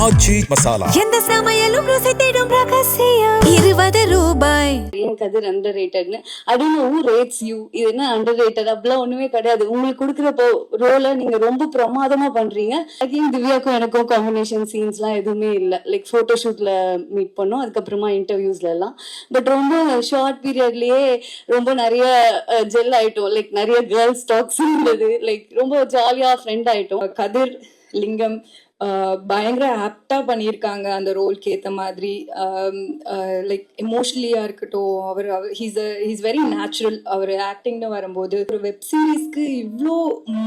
ஆச்சி மசாலா. எந்த சமையலும் ருசி தேடும் ரகசியம் 20 ரூபாய். ஏன் கதிர் அண்டர் ரேட்டட்னு அப்படின்னு ரேட்ஸ் யூ இது என்ன அண்டர் ரேட்டட் அப்படிலாம் ஒண்ணுமே கிடையாது. உங்களுக்கு கொடுக்குற ரோலை நீங்க ரொம்ப பிரமாதமா பண்றீங்க. திவ்யாக்கும் எனக்கும் காம்பினேஷன் சீன்ஸ்லாம் எதுவுமே இல்லை. லைக் போட்டோ ஷூட்ல மீட் பண்ணோம், அதுக்கப்புறமா இன்டர்வியூஸ்ல எல்லாம். பட் ரொம்ப ஷார்ட் பீரியட்லயே ரொம்ப நிறைய ஜெல் ஆயிட்டோம். லைக் நிறைய கேர்ள்ஸ் டாக்ஸ் இருந்தது. லைக் ரொம்ப ஜாலியா ஃப்ரெண்ட் ஆயிட்டோம். கதிர் லிங்கம் பயங்கர ஆப்டா பண்ணியிருக்காங்க அந்த ரோல்க்கு ஏற்ற மாதிரி. லைக் எமோஷ்னலியாக இருக்கட்டும், அவர் ஹீஸ் வெரி நேச்சுரல். அவர் ஆக்டிங்னு வரும்போது ஒரு வெப் சீரிஸ்க்கு இவ்வளோ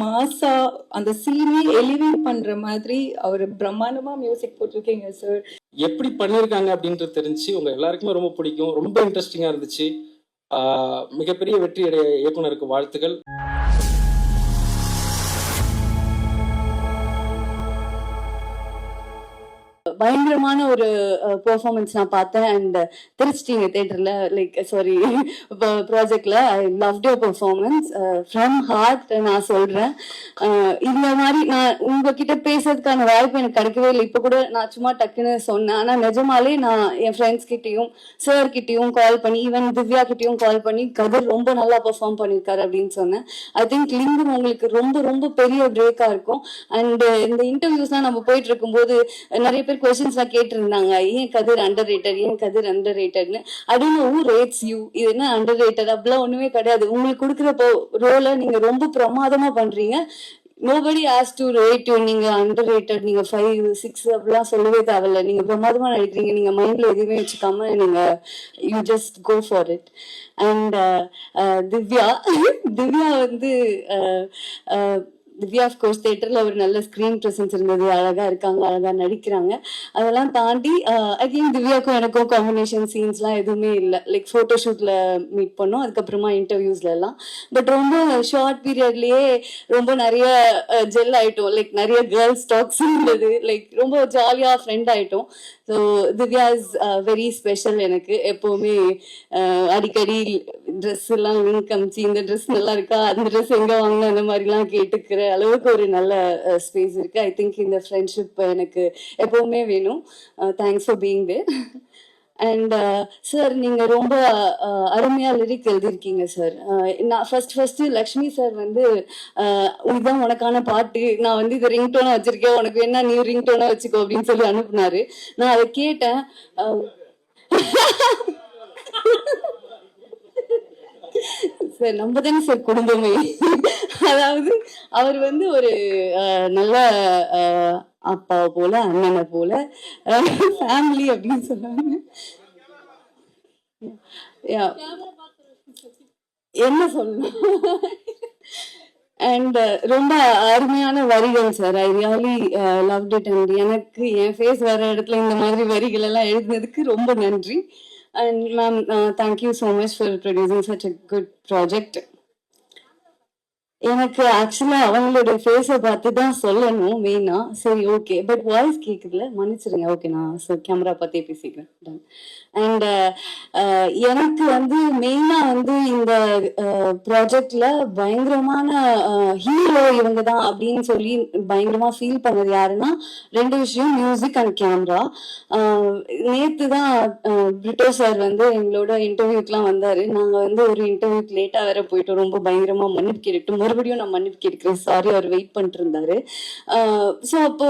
மாசா அந்த சீனே எலிவேட் பண்ணுற மாதிரி அவர் பிரம்மாண்டமாக மியூசிக் போட்டிருக்கீங்க சார். எப்படி பண்ணியிருக்காங்க அப்படின்றது தெரிஞ்சு உங்க எல்லாருக்குமே ரொம்ப பிடிக்கும், ரொம்ப இன்ட்ரெஸ்டிங்காக இருந்துச்சு. மிகப்பெரிய வெற்றி அடைய இயக்குனருக்கு வாழ்த்துக்கள். பயங்கரமான ஒரு பெர்ஃபார்மன்ஸ் நான் பார்த்தேன். அண்ட் திருச்சிட்டிங்க தியேட்டர்ல லைக் சாரி ப்ராஜெக்ட்ல I loved your performance from heart. நான் சொல்றேன், இந்த மாதிரி நான் உங்ககிட்ட பேசுறதுக்கான வாய்ப்பு எனக்கு கிடைக்கவே இல்லை. இப்போ கூட நான் சும்மா டக்குன்னு சொன்னேன். ஆனால் நிஜமாலே நான் என் ஃப்ரெண்ட்ஸ் கிட்டையும் சார் கிட்டையும் கால் பண்ணி, ஈவன் திவ்யா கிட்டையும் கால் பண்ணி கதிர் ரொம்ப நல்லா பெர்ஃபார்ம் பண்ணியிருக்காரு அப்படின்னு சொன்னேன். ஐ திங்க் லிங்கம் உங்களுக்கு ரொம்ப ரொம்ப பெரிய பிரேக்கா இருக்கும். அண்ட் இந்த இன்டர்வியூஸ்லாம் நம்ம போயிட்டு இருக்கும்போது நிறைய பேர் கொஸ்டின்ஸ்லாம் கேட்டிருந்தாங்க, ஏன் கதிர் அண்டர் ரேட்டட், ஏன் கதிர் அண்டர் ரேட்டட்னு அப்படின்னு ரேட்ஸ் யூ இது என்ன அண்டர் ரேட்டட் அப்படிலாம் ஒண்ணுமே கிடையாது. உங்களுக்கு கொடுக்குற ரோலை நீங்க ரொம்ப பிரமாதமா பண்றீங்க. Nobody as to rate you. நீங்க அண்டர் ரேட்டட், நீங்க 5, 6 அப்படிலாம் சொல்லவே தேவையில்ல. நீங்க பிரமாதமா நடிக்கிறீங்க. நீங்க மைண்ட்ல எதுவுமே வச்சுக்காம நீங்க you just go for it. And Divya வந்து திவ்யா ஆஃப்கோர்ஸ் தியேட்டர்ல ஒரு நல்ல ஸ்கிரீன் ப்ரெசன்ஸ் இருந்தது. அழகா இருக்காங்க, அழகா நடிக்கிறாங்க. அதெல்லாம் தாண்டி அகைன் திவ்யாக்கும் எனக்கும் காம்பினேஷன் சீன்ஸ்லாம் எதுவுமே இல்லை. லைக் போட்டோ ஷூட்ல மீட் பண்ணோம், அதுக்கப்புறமா இன்டர்வியூஸ்ல எல்லாம். பட் ரொம்ப ஷார்ட் பீரியட்லயே ரொம்ப நிறைய ஜெல் ஆயிட்டோம். லைக் நிறைய கேர்ள்ஸ் டாக்ஸ் இருந்தது. லைக் ரொம்ப ஜாலியா ஃப்ரெண்ட் ஆயிட்டோம். So Divya is very special எனக்கு. எப்போவுமே அடிக்கடி ட்ரெஸ் எல்லாம் லிங்க் அமிச்சு, இந்த ட்ரெஸ் நல்லா இருக்கா, அந்த ட்ரெஸ் எங்க வாங்கணும், அந்த மாதிரிலாம் கேட்டுக்கிற அளவுக்கு ஒரு நல்ல ஸ்பேஸ் இருக்கு. ஐ திங்க் இந்த ஃப்ரெண்ட்ஷிப் எனக்கு எப்பவுமே வேணும். Thanks for being there. And sir நீங்க ரொம்ப அருமையா லிரிக் எழுதியிருக்கீங்க சார். நான் ஃபர்ஸ்ட் லக்ஷ்மி சார் வந்து இதுதான் உனக்கான பாட்டு, நான் வந்து இது ரிங்டோனா வச்சிருக்கேன், உனக்கு வேணா நீ ரிங்டோனா வச்சுக்கோ அப்படின்னு சொல்லி அனுப்புனாரு. நான் அதை கேட்டேன். சார் நம்ம தானே சார் குடும்பமே. அதாவது அவர் வந்து ஒரு நல்ல அப்பா போல, அண்ணனை போல, ஃபேமிலி அப்படின்னு சொன்னாங்க. என்ன சொல்லணும். அண்ட் ரொம்ப அருமையான வரிகள் sir. I really loved it. And எனக்கு என் ஃபேஸ் வர இடத்துல இந்த மாதிரி வரிகள் எல்லாம் எழுதுனதுக்கு ரொம்ப நன்றி. And ma'am thank you so much for producing such a good project. எனக்கு ஆக்சுவலா அவங்களோட ஃபேஸை பார்த்து தான் சொல்லணும் மெயினா. சரி ஓகே, பட் வாய்ஸ் கேட்குதுல, மன்னிச்சிருங்க. ஓகே, நான் கேமரா பார்த்தே பேசிக்கிறேன். அண்ட் எனக்கு வந்து மெயினா வந்து இந்த ப்ராஜெக்ட்ல பயங்கரமான ஹீரோ இவங்க தான் அப்படின்னு சொல்லி பயங்கரமா ஃபீல் பண்ணது யாருன்னா ரெண்டு விஷயம், மியூசிக் அண்ட் கேமரா. நேத்து தான் பிரிட்டோ சார் வந்து எங்களோட இன்டர்வியூக்கெலாம் வந்தாரு. நாங்கள் வந்து ஒரு இன்டர்வியூக்கு லேட்டாக வேற போயிட்டோம். ரொம்ப பயங்கரமா மன்னிப்பு கேட்டுட்டு மறுபடியும் நான் மன்னிப்பு கேட்கிறேன், சாரி. அவர் வெயிட் பண்ணிட்டு இருந்தாரு. ஸோ அப்போ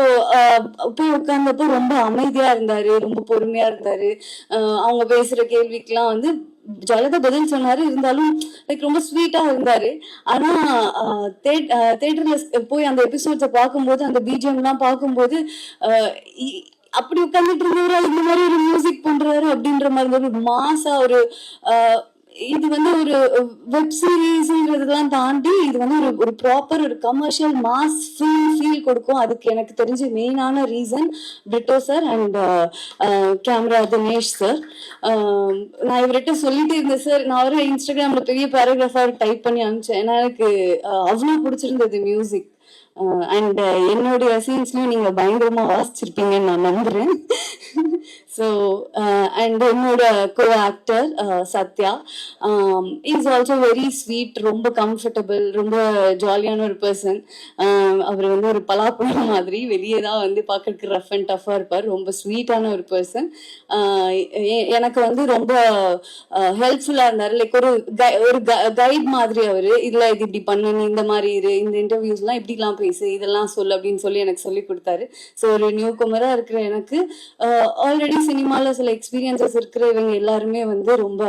போய் உட்கார்ந்தப்போ ரொம்ப அமைதியா இருந்தாரு, ரொம்ப பொறுமையா இருந்தாரு. அவங்க பேசுற கேள்விக்கெல்லாம் வந்து ஜாலியாக பதில் சொன்னாரு. இருந்தாலும் லைக் ரொம்ப ஸ்வீட்டா இருந்தாரு. ஆனா தேட்டர்ல போய் அந்த எபிசோட்ஸை பார்க்கும்போது, அந்த பிஜிஎம்லாம் பார்க்கும்போது அப்படி உட்கார்ந்துட்டு இருந்தவரு இந்த மாதிரி ஒரு மியூசிக் பண்றாரு அப்படின்ற மாதிரி ஒரு மாசா ஒரு இது வந்து ஒரு வெப் சீரீஸ்ன்றதெல்லாம் தாண்டி இது வந்து ஒரு ப்ராப்பர் ஒரு கமர்ஷியல் மாஸ் ஃபீல் கொடுக்கும். அதுக்கு எனக்கு தெரிஞ்ச மெயினான reason Brito sir and camera Dinesh sir. நான் இவர்கிட்ட சொல்லிட்டு இருந்தேன் சார். நான் அவரை இன்ஸ்டாகிராம்ல பெரிய பேராகிராஃபாக டைப் பண்ணி அனுப்பிச்சேன். ஏன்னா எனக்கு அவ்வளோ பிடிச்சிருந்தது மியூசிக். அண்ட் என்னுடைய சீன்ஸ்லயும் நீங்க பயங்கரமா வாசிச்சிருப்பீங்கன்னு நான் நம்புறேன். ஸோ அண்ட் என்னோட கோ actor Sathya is also very sweet, ரொம்ப கம்ஃபர்டபுள், ரொம்ப ஜாலியான ஒரு பர்சன். அவர் வந்து ஒரு பலாப்பழம் மாதிரி, வெளியே தான் வந்து பார்க்கறதுக்கு ரஃப் அண்ட் டஃப்பாக இருப்பார், ரொம்ப ஸ்வீட்டான ஒரு பர்சன். எனக்கு வந்து ரொம்ப ஹெல்ப்ஃபுல்லாக இருந்தார். லைக் ஒரு கைட் மாதிரி அவர். இதில் இது இப்படி பண்ணு, நீ இந்த மாதிரி இரு, இந்த இன்டர்வியூஸ்லாம் இப்படிலாம் பேசு, இதெல்லாம் சொல்லு அப்படின்னு சொல்லி எனக்கு சொல்லி கொடுத்தாரு. ஸோ ஒரு நியூ கமராக இருக்கிற எனக்கு ஆல்ரெடி சினிமாவில் சில எக்ஸ்பீரியன்சஸ் இருக்கிற இவங்க எல்லாருமே வந்து ரொம்ப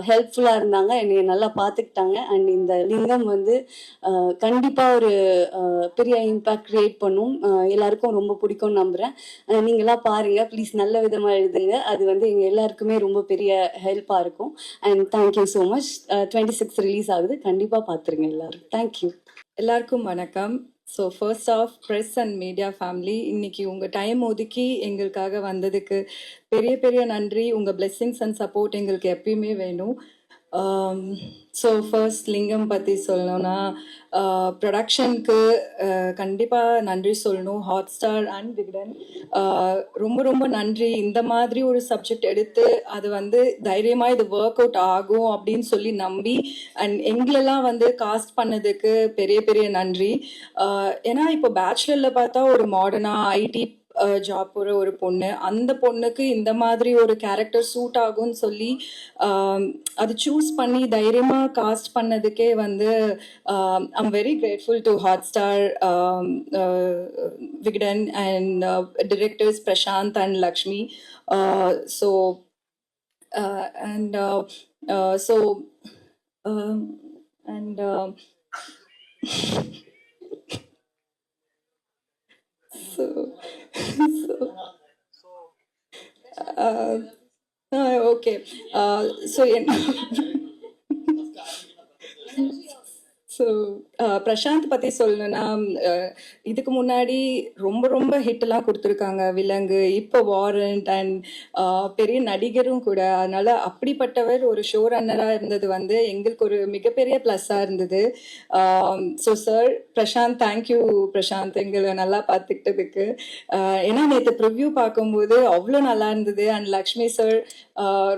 ஹெல்ப்ஃபுல்லாக இருந்தாங்க, என்னை நல்லா பார்த்துக்கிட்டாங்க. அண்ட் இந்த லிங்கம் வந்து கண்டிப்பாக ஒரு பெரிய இம்பேக்ட் கிரியேட் பண்ணும், எல்லாருக்கும் ரொம்ப பிடிக்கும்னு நம்புகிறேன். நீங்களாம் பாருங்கள் ப்ளீஸ், நல்ல விதமாக எழுதுங்க, அது வந்து எங்கள் எல்லாருக்குமே ரொம்ப பெரிய ஹெல்ப்பாக இருக்கும். And thank you so much. 26 release ஆகுது, கண்டிப்பாக பார்த்துருங்க எல்லாரும். தேங்க்யூ. எல்லாருக்கும் வணக்கம். So first of press and media family, இன்னைக்கு உங்கள் டைம் ஒதுக்கி எங்களுக்காக வந்ததுக்கு பெரிய பெரிய நன்றி. உங்கள் பிளெஸ்ஸிங்ஸ் அண்ட் சப்போர்ட் எங்களுக்கு எப்பயுமே வேணும். ஸோ ஃபர்ஸ்ட் லிங்கம் பற்றி சொல்லணும்னா, ப்ரொடக்ஷனுக்கு கண்டிப்பாக நன்றி சொல்லணும், ஹாட் ஸ்டார் அண்ட் விகடன். ரொம்ப ரொம்ப நன்றி. இந்த மாதிரி ஒரு சப்ஜெக்ட் எடுத்து அது வந்து தைரியமாக இது ஒர்க் அவுட் ஆகும் அப்படின்னு சொல்லி நம்பி அண்ட் எங்களெல்லாம் வந்து காஸ்ட் பண்ணதுக்கு பெரிய பெரிய நன்றி. ஏன்னா இப்போ பேச்சுலரில் பார்த்தா ஒரு மாடர்னாக ஐடி ஜாப் ஒரு பொண்ணு, அந்த பொண்ணுக்கு இந்த மாதிரி ஒரு கேரக்டர் சூட் ஆகும்னு சொல்லி அது சூஸ் பண்ணி தைரியமாக காஸ்ட் பண்ணதுக்கே வந்து I'm very grateful to Hotstar, Vikatan and directors Prashanth and Lakshmi. So and so and okay. So so Prashanth பற்றி சொல்லணும்னா, இதுக்கு முன்னாடி ரொம்ப ரொம்ப ஹிட்டெல்லாம் கொடுத்துருக்காங்க, விலங்கு, இப்போ வாரண்ட் அண்ட் பெரிய நடிகரும் கூட. அதனால் அப்படிப்பட்டவர் ஒரு ஷோ ரன்னராக இருந்தது வந்து எங்களுக்கு ஒரு மிகப்பெரிய ப்ளஸ்ஸாக இருந்தது. So sir Prashanth, thank you Prashanth, எங்களை நல்லா பார்த்துக்கிட்டதுக்கு. ஏன்னா நேற்று ப்ரிவ்யூ பார்க்கும்போது அவ்வளோ நல்லா இருந்தது. அண்ட் லக்ஷ்மி சார்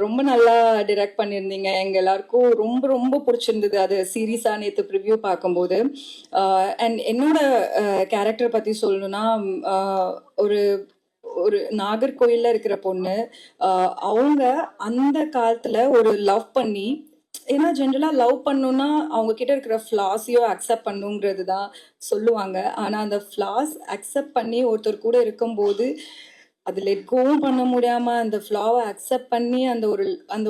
ரொம்ப நல்லா டிரெக்ட் பண்ணியிருந்தீங்க, எங்கள் எல்லாருக்கும் ரொம்ப ரொம்ப பிடிச்சிருந்தது அது சீரியஸாக நேற்று ப்ரிவ்யூ பார்க்கும்போது. அண்ட் என்னோட கேரக்டர் பற்றி சொல்லணும்னா, ஒரு ஒரு நாகர்கோயிலில் இருக்கிற பொண்ணு. அவங்க அந்த காலத்தில் ஒரு லவ் பண்ணி, ஏன்னா ஜென்ரலாக லவ் பண்ணணுன்னா அவங்க கிட்ட இருக்கிற ஃப்ளாஸையோ அக்செப்ட் பண்ணுங்கிறது தான் சொல்லுவாங்க. ஆனால் அந்த ஃப்ளாஸ் அக்செப்ட் பண்ணி ஒருத்தர் கூட இருக்கும்போது அது லெட் கோவும் பண்ண முடியாமல் அந்த ஃப்ளாவை அக்செப்ட் பண்ணி அந்த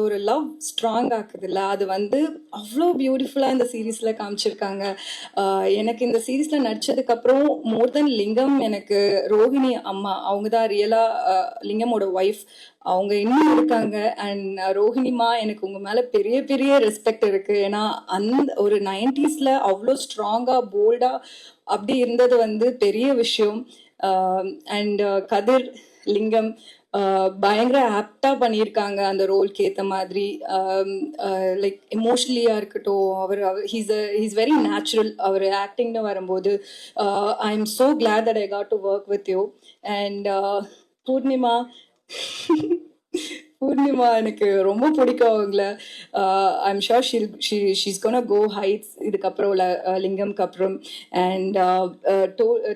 ஒரு லவ் ஸ்ட்ராங் ஆக்குதுல்ல, அது வந்து அவ்வளோ பியூட்டிஃபுல்லாக இந்த சீரீஸில் காமிச்சிருக்காங்க. எனக்கு இந்த சீரீஸில் நடிச்சதுக்கப்புறம் மோர் தென் லிங்கம், எனக்கு ரோஹிணி அம்மா, அவங்க தான் ரியலாக லிங்கமோட ஒய்ஃப், அவங்க இன்னும் இருக்காங்க. அண்ட் ரோஹிணிமா, எனக்கு உங்கள் மேலே பெரிய பெரிய ரெஸ்பெக்ட் இருக்குது. ஏன்னா அந்த ஒரு 90s அவ்வளோ ஸ்ட்ராங்காக போல்டாக அப்படி இருந்தது வந்து பெரிய விஷயம். அண்ட் கதிர், லிங்கம் பயங்கர ஆப்டாக பண்ணியிருக்காங்க அந்த ரோல்க்கு ஏற்ற மாதிரி. லைக் எமோஷ்னலியாக இருக்கட்டும், ஹீஸ் வெரி நேச்சுரல் அவர் ஆக்டிங்னு வரும்போது. I am so glad that I got to work with you. And Purnima எனக்கு ரொம்ப பிடிக்கும் அவங்கள. I am sure she's gonna go heights இதுக்கப்புறம் உள்ள லிங்கம்க்கு அப்புறம். அண்ட்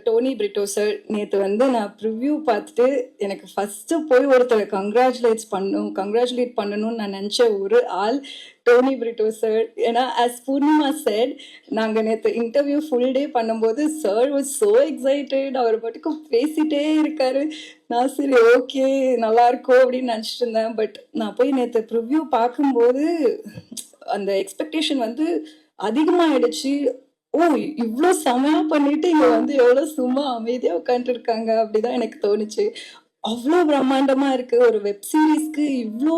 டோனி பிரிட்டோ சார், நேற்று வந்து நான் ப்ரிவ்யூ பார்த்துட்டு எனக்கு ஃபஸ்ட்டு போய் ஒருத்தரை கங்க்ராச்சுலேட் பண்ணணும்னு நான் நினச்ச ஒரு ஆள் டோனி பிரிட்டோ சார். ஏன்னா ஆஸ் பூர்ணிமா சார், நாங்கள் நேற்று இன்டர்வியூ ஃபுல் டே பண்ணும்போது சார் வாஸ் ஸோ எக்ஸைட்டட், அவர் பாட்டுக்கும் பேசிகிட்டே இருக்காரு. நான் சரி ஓகே நல்லா இருக்கும் அப்படின்னு நினச்சிட்டு இருந்தேன். பட் நான் போய் நேற்று ப்ரிவ்யூ பார்க்கும்போது அந்த எக்ஸ்பெக்டேஷன் வந்து அதிகமாகிடுச்சு. ஓ, இவ்வளோ செமையாக பண்ணிட்டு இங்கே வந்து எவ்வளோ சும்மா அமைதியாக உட்காந்துருக்காங்க அப்படிதான் எனக்கு தோணுச்சு. அவ்வளோ பிரம்மாண்டமாக இருக்குது. ஒரு வெப் சீரிஸ்க்கு இவ்வளோ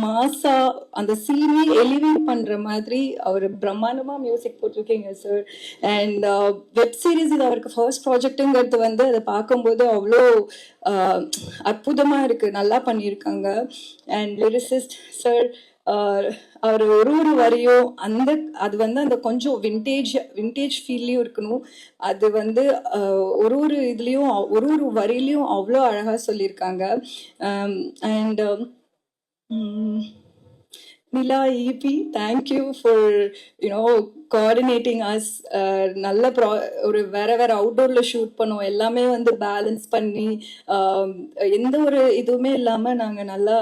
மாசா அந்த சீனே எலிவேட் பண்ணுற மாதிரி அவர் பிரம்மாண்டமாக மியூசிக் போட்டிருக்கீங்க சார். அண்ட் வெப் சீரிஸ் இது அவருக்கு ஃபர்ஸ்ட் ப்ராஜெக்ட்டுங்கிறது வந்து அதை பார்க்கும்போது அவ்வளோ அற்புதமாக இருக்குது, நல்லா பண்ணியிருக்காங்க. அண்ட் லிரிசிஸ்ட் சார், அவர் ஒரு வரியும் அது வந்து அந்த கொஞ்சம் விண்டேஜ் ஃபீல்லையும் இருக்கணும். அது வந்து ஒரு இதுலேயும் ஒரு வரியிலையும் அவ்வளோ அழகாக சொல்லியிருக்காங்க. And Nila EP, thank you for coordinating us. நல்ல ஒரு வேற அவுட்டோர்ல ஷூட் பண்ணோம், எல்லாமே வந்து பேலன்ஸ் பண்ணி எந்த ஒரு இதுவுமே இல்லாம நாங்க நல்லா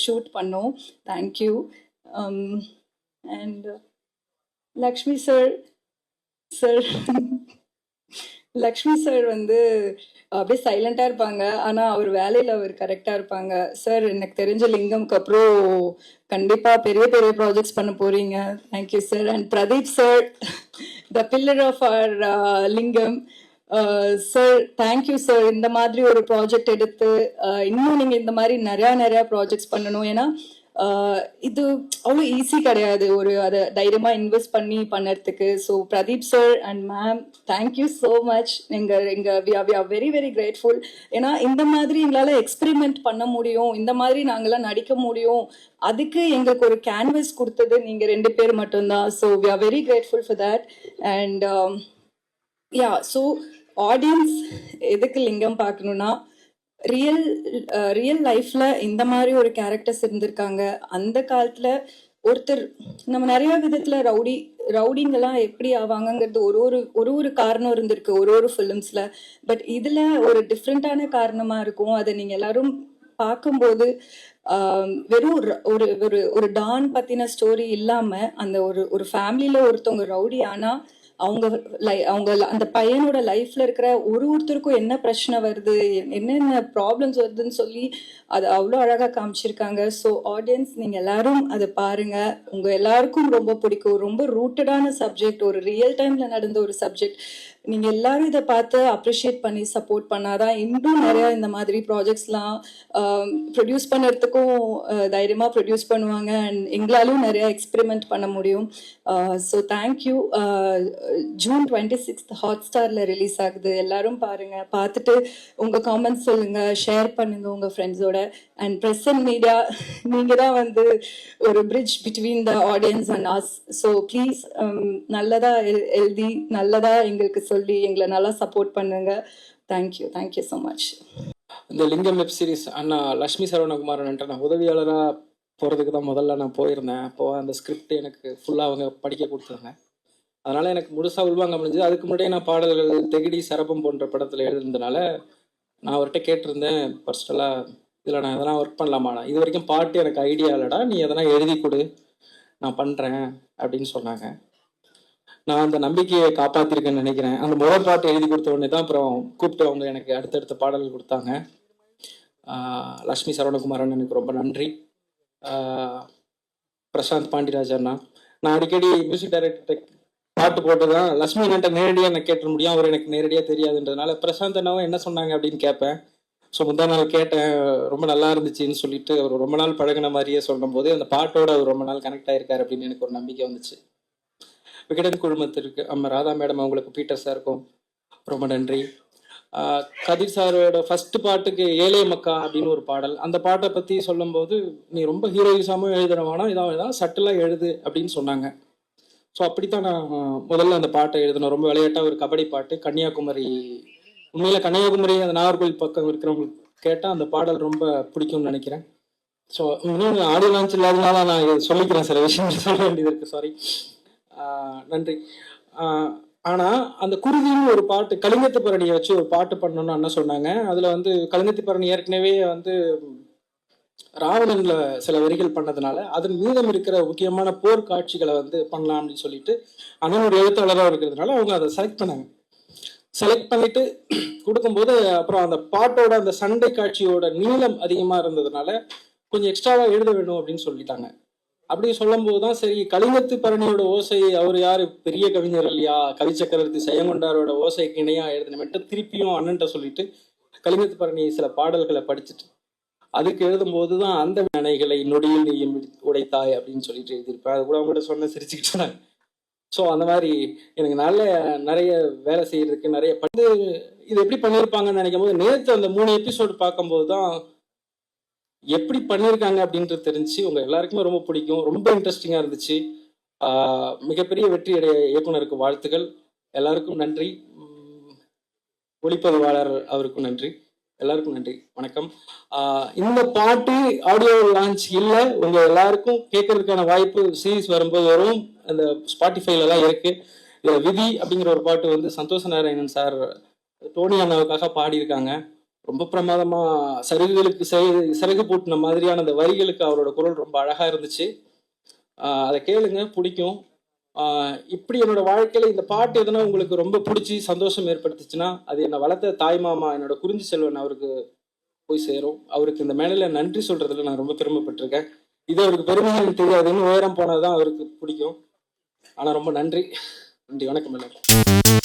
ஷூட் பண்ணோம். Thank you. And Lakshmi sir Lakshmi sir வந்து அப்படியே சைலண்டா இருப்பாங்க, ஆனா அவர் வேலையில அவர் கரெக்டா இருப்பாங்க. சார், எனக்கு தெரிஞ்ச லிங்கம்க்கு அப்புறம் கண்டிப்பா பெரிய பெரிய ப்ராஜெக்ட்ஸ் பண்ண போறீங்க. Thank you sir. And Pradeep sir, the pillar of our Lingam sir, thank you sir. இந்த மாதிரி ஒரு ப்ராஜெக்ட் எடுத்து இன்னும் நீங்க இந்த மாதிரி நிறைய ப்ராஜெக்ட்ஸ் பண்ணணும். ஏன்னா இது அவ்வளோ ஈஸி கிடையாது, அதை தைரியமாக இன்வெஸ்ட் பண்ணி பண்ணுறதுக்கு. So Pradeep sir and ma'am, thank you so much. We are very very grateful. ஏன்னா இந்த மாதிரி எங்களால் எக்ஸ்பெரிமெண்ட் பண்ண முடியும், இந்த மாதிரி நாங்களாம் நடிக்க முடியும், அதுக்கு எங்களுக்கு ஒரு கேன்வஸ் கொடுத்தது நீங்கள் 2 பேர் மட்டும்தான். So we are very grateful for that. And so audience எதுக்கு லிங்கம் பார்க்கணுன்னா, ரியல் லைஃப்ல இந்த மாதிரி ஒரு கேரக்டர்ஸ் இருந்திருக்காங்க. அந்த காலத்துல ஒருத்தர் நம்ம நிறைய விதத்துல ரவுடிங்கெல்லாம் எப்படி ஆவாங்கங்கிறது ஒரு காரணம் இருந்திருக்கு ஒரு ஃபிலிம்ஸ்ல. பட் இதுல ஒரு டிஃப்ரெண்டான காரணமா இருக்கும். அதை நீங்க எல்லாரும் பார்க்கும்போது வெறும் ஒரு டான் பத்தின ஸ்டோரி இல்லாம அந்த ஒரு ஃபேமிலியில ஒருத்தவங்க ரவுடி ஆனா அவங்க அந்த பையனோட லைஃப்ல இருக்கிற ஒருத்தருக்கும் என்ன பிரச்சனை வருது, என்னென்ன ப்ராப்ளம்ஸ் வருதுன்னு சொல்லி அது அவ்வளோ அழகா காமிச்சிருக்காங்க. ஸோ ஆடியன்ஸ், நீங்க எல்லாரும் அதை பாருங்க, உங்க எல்லாருக்கும் ரொம்ப பிடிக்கும். ரொம்ப ரூட்டடான சப்ஜெக்ட், ஒரு ரியல் டைம்ல நடந்த ஒரு சப்ஜெக்ட். நீங்க எல்லாரும் இதை பார்த்து அப்ரிஷியேட் பண்ணி சப்போர்ட் பண்ணாதான் இன்னும் நிறைய இந்த மாதிரி ப்ராஜெக்ட்ஸ்லாம் ப்ரொடியூஸ் பண்ணுறதுக்கும் தைரியமா ப்ரொடியூஸ் பண்ணுவாங்க. அண்ட் எங்களாலும் நிறைய எக்ஸ்பெரிமெண்ட் பண்ண முடியும். So thank you. June 26th ஹாட்ஸ்டார்ல ரிலீஸ் ஆகுது. எல்லாரும் பாருங்க, பார்த்துட்டு உங்க காமெண்ட்ஸ் சொல்லுங்க, ஷேர் பண்ணுங்க உங்க ஃப்ரெண்ட்ஸோட. அண்ட் ப்ரெஸ் அண்ட் மீடியா, நீங்க தான் வந்து ஒரு bridge between the audience and us. So please நல்லதா எழுதி நல்லதா எங்களுக்கு சொல்லி எங்களை நல்லா சப்போர்ட் பண்ணுங்க. Thank you so much. இந்த லிங்கம் வெப் சீரிஸ் அண்ணா லக்ஷ்மி சரவணகுமாரன் நான் உதவியாளராக போகிறதுக்கு தான் முதல்ல நான் போயிருந்தேன். அப்போது அந்த ஸ்கிரிப்ட் எனக்கு ஃபுல்லாக அவங்க படிக்க கொடுத்தாங்க. அதனால் எனக்கு முழுசாக உள்வாங்க முடிஞ்சது. அதுக்கு முன்னாடியே நான் பாடல்கள் தெகிடி சரபம் போன்ற படத்தில் எழுதுனதுனால நான் அவர்கிட்ட கேட்டிருந்தேன் பர்சனலாக, இதில் நான் எதனா ஒர்க் பண்ணலாமாண்ணா, இது வரைக்கும் பாட்டு எனக்கு ஐடியா இல்லைடா, நீ எதனா எழுதி கொடு, நான் பண்ணுறேன் அப்படின்னு சொன்னாங்க. நான் அந்த நம்பிக்கையை காப்பாற்றிருக்கேன்னு நினைக்கிறேன். அந்த முதல் பாட்டு எழுதி கொடுத்த உடனே தான் அப்புறம் கூப்பிட்டு அவங்க எனக்கு அடுத்தடுத்த பாடல்கள் கொடுத்தாங்க. லக்ஷ்மி சரவணகுமாரன் எனக்கு ரொம்ப நன்றி. பிரசாந்த் பாண்டிராஜ் அண்ணா, நான் அடிக்கடி மியூசிக் டைரக்டர் பாட்டு போட்டு தான் லக்ஷ்மி அண்ணன்ட்ட நேரடியாக நான் கேட்ட முடியும், அவர் எனக்கு நேரடியாக தெரியாதுன்றதுனால பிரசாந்த் அண்ணாவும் என்ன சொன்னாங்க அப்படின்னு கேட்பேன். ஸோ முந்தா நாள் கேட்டேன், ரொம்ப நல்லா இருந்துச்சுன்னு சொல்லிட்டு அவர் ரொம்ப நாள் பழகின மாதிரியே சொல்லும் போது அந்த பாட்டோட அவர் ரொம்ப நாள் கனெக்ட் ஆயிருக்காரு அப்படின்னு எனக்கு ஒரு நம்பிக்கை வந்துச்சு. விகடன் குழுமத்திற்கு அம்மா ராதா மேடம், அவங்களுக்கு பீட்டர் சாருக்கும் ரொம்ப நன்றி. கதிர் சாரோட ஃபர்ஸ்ட் பாட்டுக்கு ஏழை மக்கா அப்படின்னு ஒரு பாடல், அந்த பாட்டை பற்றி சொல்லும்போது நீ ரொம்ப ஹீரோயிசமும் எழுதுனவானா இதான் சட்டிலாக எழுது அப்படின்னு சொன்னாங்க. ஸோ அப்படித்தான் நான் முதல்ல அந்த பாட்டை எழுதினேன். ரொம்ப விளையாட்டாக ஒரு கபடி பாட்டு, கன்னியாகுமரி. உண்மையில் கன்னியாகுமரி அந்த நாகர்கோவில் பக்கம் இருக்கிறவங்களுக்கு கேட்டால் அந்த பாடல் ரொம்ப பிடிக்கும்னு நினைக்கிறேன். ஸோ இன்னும் ஆடியோ லான்ச் இல்லாதனால நான் சொல்லிக்கிறேன், சில விஷயங்கள் சொல்ல வேண்டியது இருக்குது, சாரி. நன்றி. ஆனால் அந்த குருதின்னு ஒரு பாட்டு, கலிங்கத்து பரணியை வச்சு ஒரு பாட்டு பண்ணணும்னு அண்ணா சொன்னாங்க. அதில் வந்து கலிங்கத்து பரணி ஏற்கனவே வந்து ராவணன்ல சில வரிகள் பண்ணதுனால அதன் மீதம் இருக்கிற முக்கியமான போர் காட்சிகளை வந்து பண்ணலாம் அப்படின்னு சொல்லிட்டு அண்ணன் எழுத்தாளராக இருக்கிறதுனால அவங்க அதை செலக்ட் பண்ணிட்டு கொடுக்கும்போது அப்புறம் அந்த பாட்டோட அந்த சண்டை காட்சியோட நீளம் அதிகமாக இருந்ததுனால கொஞ்சம் எக்ஸ்ட்ராவாக எழுத வேணும் அப்படின்னு சொல்லிட்டாங்க. அப்படி சொல்லும் போதுதான் சரி, கலிங்கத்து பரணியோட ஓசை, அவர் யாரு பெரிய கவிஞர் இல்லையா, கவி சக்கரவர்த்தி செயங்கொண்டாரோட ஓசைக்கு இணையா எழுதினமெட்டு திருப்பியும் அண்ணன்ட்ட சொல்லிட்டு கலிங்கத்து பரணி சில பாடல்களை படிச்சுட்டு அதுக்கு எழுதும்போது தான் அந்த அணைகளை நொடியில் நீயும் உடைத்தாய் அப்படின்னு சொல்லிட்டு எழுதியிருப்பேன். அது கூட அவங்கள்ட்ட சொன்ன சிரிச்சுக்கிட்டு. ஸோ அந்த மாதிரி எனக்கு நிறைய வேலை செய்யறதுக்கு நிறைய இது எப்படி பண்ணியிருப்பாங்கன்னு நினைக்கும் போது நேற்று அந்த 3 எபிசோடு பார்க்கும்போது தான் எப்படி பண்ணியிருக்காங்க அப்படின்றது தெரிஞ்சு உங்கள் எல்லாருக்குமே ரொம்ப பிடிக்கும், ரொம்ப இன்ட்ரெஸ்டிங்காக இருந்துச்சு. மிகப்பெரிய வெற்றி அடைய இயக்குனருக்கு வாழ்த்துக்கள். எல்லாருக்கும் நன்றி. ஒளிப்பதிவாளர் அவருக்கும் நன்றி. எல்லாருக்கும் நன்றி, வணக்கம். இந்த பாட்டு ஆடியோ லான்ச் இல்லை, உங்கள் எல்லாருக்கும் கேட்கறதுக்கான வாய்ப்பு சீரீஸ் வரும்போது வரும். அந்த ஸ்பாட்டிஃபைலலாம் இருக்கு. விதி அப்படிங்கிற ஒரு பாட்டு வந்து சந்தோஷ நாராயணன் சார் டோனி அண்ணாவுக்காக பாடியிருக்காங்க. ரொம்ப பிரமாதமா சருகுகளுக்கு சிறகு பூட்டின மாதிரியான அந்த வரிகளுக்கு அவரோட குரல் ரொம்ப அழகா இருந்துச்சு. அதை கேளுங்க, பிடிக்கும். இப்படி என்னோட வாழ்க்கையில இந்த பாட்டு எதனா உங்களுக்கு ரொம்ப பிடிச்சி சந்தோஷம் ஏற்படுத்துச்சுன்னா அது என்னை வளர்த்த தாய் மாமா என்னோட குறிஞ்சி செல்வன் அவருக்கு போய் சேரும். அவருக்கு இந்த மேடையில நன்றி சொல்றதுல நான் ரொம்ப பெருமைப்பட்டிருக்கேன். இது அவருக்கு பெருமையாக தெரியாதுன்னு உயரம் போனதுதான் அவருக்கு பிடிக்கும். ஆனா ரொம்ப நன்றி. நன்றி, வணக்கம் எல்லாரும்.